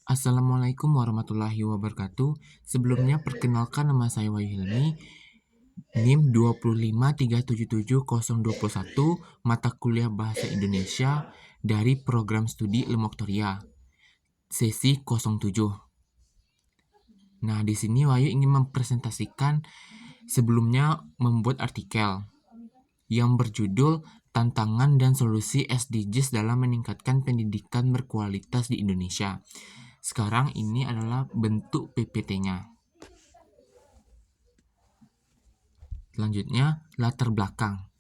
Assalamualaikum warahmatullahi wabarakatuh. Sebelumnya perkenalkan nama saya Wahyu Hilmi, NIM 253770021, mata kuliah Bahasa Indonesia dari program studi Ilmu Aktoria, sesi 07. Nah, di sini Wahyu ingin mempresentasikan sebelumnya membuat artikel yang berjudul Tantangan dan Solusi SDGs dalam Meningkatkan Pendidikan Berkualitas di Indonesia. Sekarang ini adalah bentuk PPT-nya. Selanjutnya, latar belakang.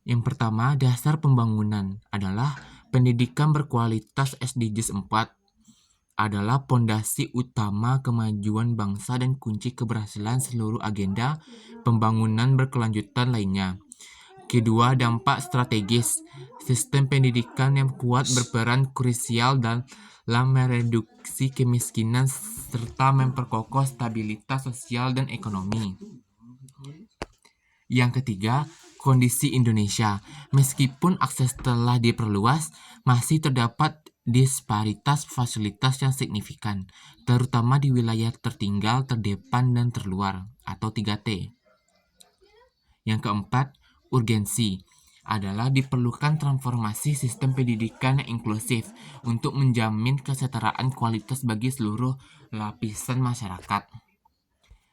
Yang pertama, dasar pembangunan adalah pendidikan berkualitas SDGs 4 adalah pondasi utama kemajuan bangsa dan kunci keberhasilan seluruh agenda pembangunan berkelanjutan lainnya. Kedua, dampak strategis. Sistem pendidikan yang kuat berperan krusial dalam mereduksi kemiskinan serta memperkokoh stabilitas sosial dan ekonomi. Yang ketiga, kondisi Indonesia. Meskipun akses telah diperluas, masih terdapat disparitas fasilitas yang signifikan, terutama di wilayah tertinggal, terdepan, dan terluar, atau 3T. Yang keempat, urgensi adalah diperlukan transformasi sistem pendidikan yang inklusif untuk menjamin kesetaraan kualitas bagi seluruh lapisan masyarakat.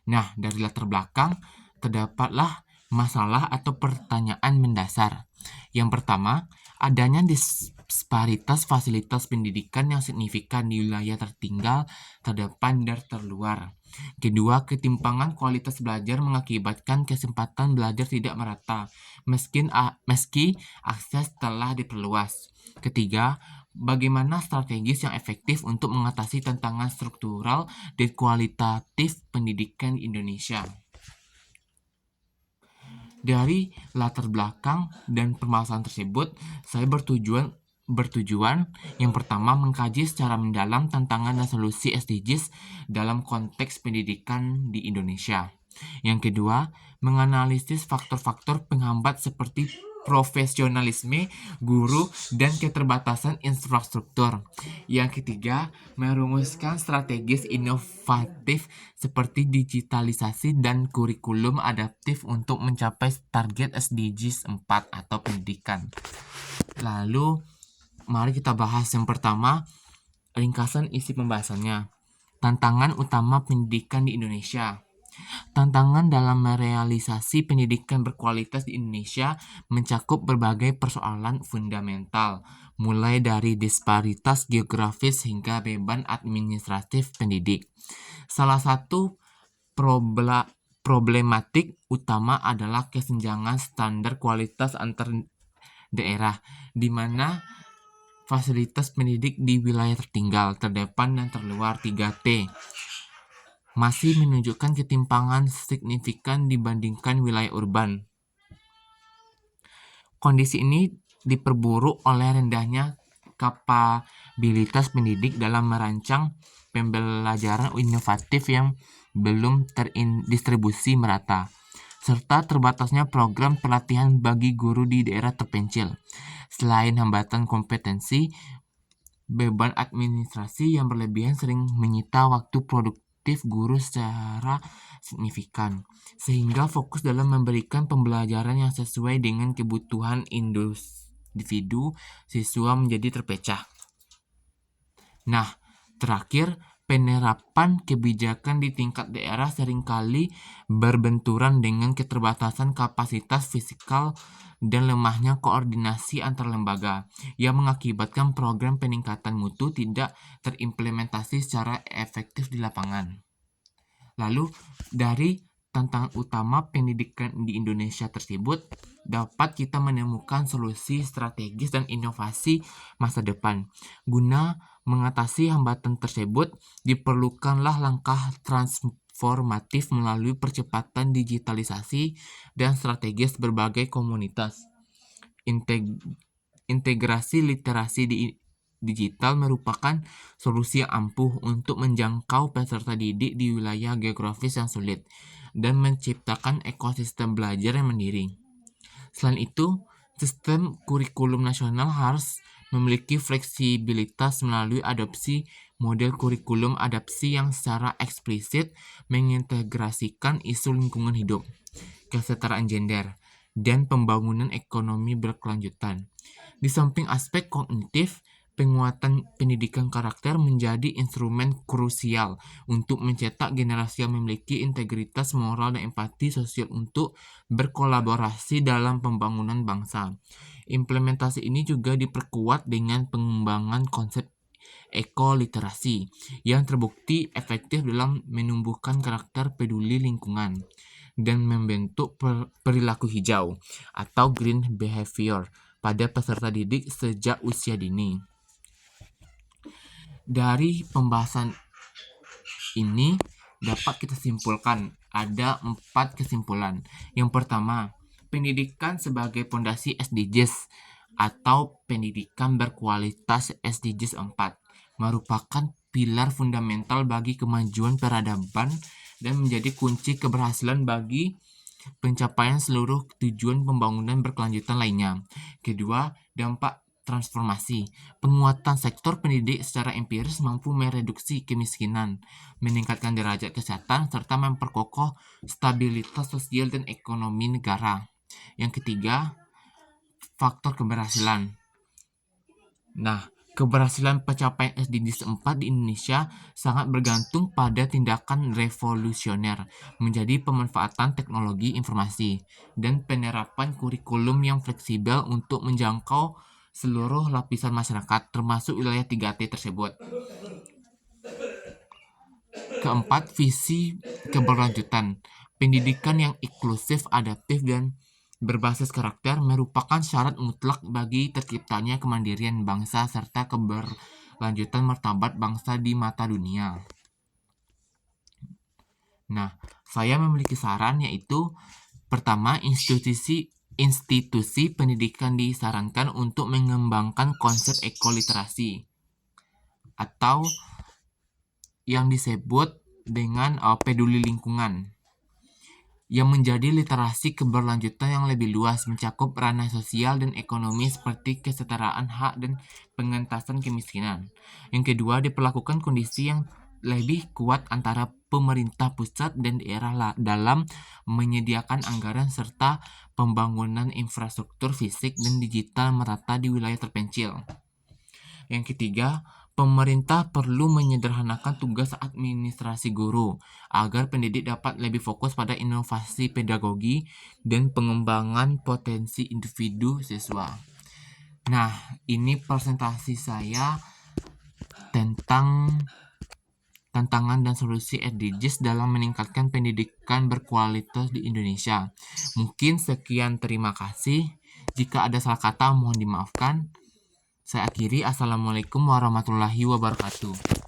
Nah, dari latar belakang, terdapatlah masalah atau pertanyaan mendasar. Yang pertama, adanya disparitas fasilitas pendidikan yang signifikan di wilayah tertinggal, terdepan, dan terluar. Kedua, ketimpangan kualitas belajar mengakibatkan kesempatan belajar tidak merata, meski akses telah diperluas. Ketiga, bagaimana strategis yang efektif untuk mengatasi tantangan struktural dan kualitatif pendidikan di Indonesia. Dari latar belakang dan permasalahan tersebut, saya bertujuan yang pertama mengkaji secara mendalam tantangan dan solusi SDGs dalam konteks pendidikan di Indonesia. Yang kedua, menganalisis faktor-faktor penghambat seperti profesionalisme guru dan keterbatasan infrastruktur. Yang ketiga, merumuskan strategis inovatif seperti digitalisasi dan kurikulum adaptif untuk mencapai target SDGs 4 atau pendidikan. Lalu, mari kita bahas yang pertama, ringkasan isi pembahasannya. Tantangan utama pendidikan di Indonesia. Tantangan dalam merealisasi pendidikan berkualitas di Indonesia mencakup berbagai persoalan fundamental, mulai dari disparitas geografis hingga beban administratif pendidik. Salah satu problematik utama adalah kesenjangan standar kualitas antar daerah, di mana fasilitas pendidik di wilayah tertinggal, terdepan, dan terluar 3T masih menunjukkan ketimpangan signifikan dibandingkan wilayah urban. Kondisi ini diperburuk oleh rendahnya kapabilitas pendidik dalam merancang pembelajaran inovatif yang belum terdistribusi merata, serta terbatasnya program pelatihan bagi guru di daerah terpencil. Selain hambatan kompetensi, beban administrasi yang berlebihan sering menyita waktu produktif guru secara signifikan, sehingga fokus dalam memberikan pembelajaran yang sesuai dengan kebutuhan individu siswa menjadi terpecah. Nah, terakhir, penerapan kebijakan di tingkat daerah seringkali berbenturan dengan keterbatasan kapasitas fisikal dan lemahnya koordinasi antar lembaga, yang mengakibatkan program peningkatan mutu tidak terimplementasi secara efektif di lapangan. Lalu, dari tantangan utama pendidikan di Indonesia tersebut, dapat kita menemukan solusi strategis dan inovasi masa depan. Guna mengatasi hambatan tersebut, diperlukanlah langkah transformatif melalui percepatan digitalisasi dan strategis berbagai komunitas. Integrasi literasi digital merupakan solusi yang ampuh untuk menjangkau peserta didik di wilayah geografis yang sulit dan menciptakan ekosistem belajar yang mandiri. Selain itu, sistem kurikulum nasional harus memiliki fleksibilitas melalui adopsi model kurikulum adaptasi yang secara eksplisit mengintegrasikan isu lingkungan hidup, kesetaraan gender, dan pembangunan ekonomi berkelanjutan. Di samping aspek kognitif, penguatan pendidikan karakter menjadi instrumen krusial untuk mencetak generasi yang memiliki integritas moral dan empati sosial untuk berkolaborasi dalam pembangunan bangsa. Implementasi ini juga diperkuat dengan pengembangan konsep ekoliterasi yang terbukti efektif dalam menumbuhkan karakter peduli lingkungan dan membentuk perilaku hijau atau green behavior pada peserta didik sejak usia dini. Dari pembahasan ini dapat kita simpulkan ada 4 kesimpulan. Yang pertama, pendidikan sebagai pondasi SDGs atau pendidikan berkualitas SDGs 4 merupakan pilar fundamental bagi kemajuan peradaban dan menjadi kunci keberhasilan bagi pencapaian seluruh tujuan pembangunan berkelanjutan lainnya. Kedua, dampak transformasi. Penguatan sektor pendidik secara empiris mampu mereduksi kemiskinan, meningkatkan derajat kesehatan, serta memperkokoh stabilitas sosial dan ekonomi negara. Yang ketiga, faktor keberhasilan. Nah, keberhasilan pencapaian SDGs 4 di Indonesia sangat bergantung pada tindakan revolusioner menjadi pemanfaatan teknologi informasi dan penerapan kurikulum yang fleksibel untuk menjangkau seluruh lapisan masyarakat termasuk wilayah 3T tersebut. Keempat, visi keberlanjutan. Pendidikan yang inklusif, adaptif, dan berbasis karakter merupakan syarat mutlak bagi terciptanya kemandirian bangsa serta keberlanjutan martabat bangsa di mata dunia. Nah, saya memiliki saran yaitu pertama, institusi pendidikan disarankan untuk mengembangkan konsep ekoliterasi atau yang disebut dengan peduli lingkungan yang menjadi literasi keberlanjutan yang lebih luas, mencakup ranah sosial dan ekonomi seperti kesetaraan hak dan pengentasan kemiskinan. Yang kedua, diperlakukan kondisi yang lebih kuat antara pemerintah pusat dan daerah dalam menyediakan anggaran serta pembangunan infrastruktur fisik dan digital merata di wilayah terpencil. Yang ketiga, pemerintah perlu menyederhanakan tugas administrasi guru agar pendidik dapat lebih fokus pada inovasi pedagogi dan pengembangan potensi individu siswa. Nah, ini presentasi saya tentang tantangan dan solusi SDGs dalam meningkatkan pendidikan berkualitas di Indonesia. Mungkin sekian, terima kasih. Jika ada salah kata mohon dimaafkan. Saya akhiri. Assalamualaikum warahmatullahi wabarakatuh.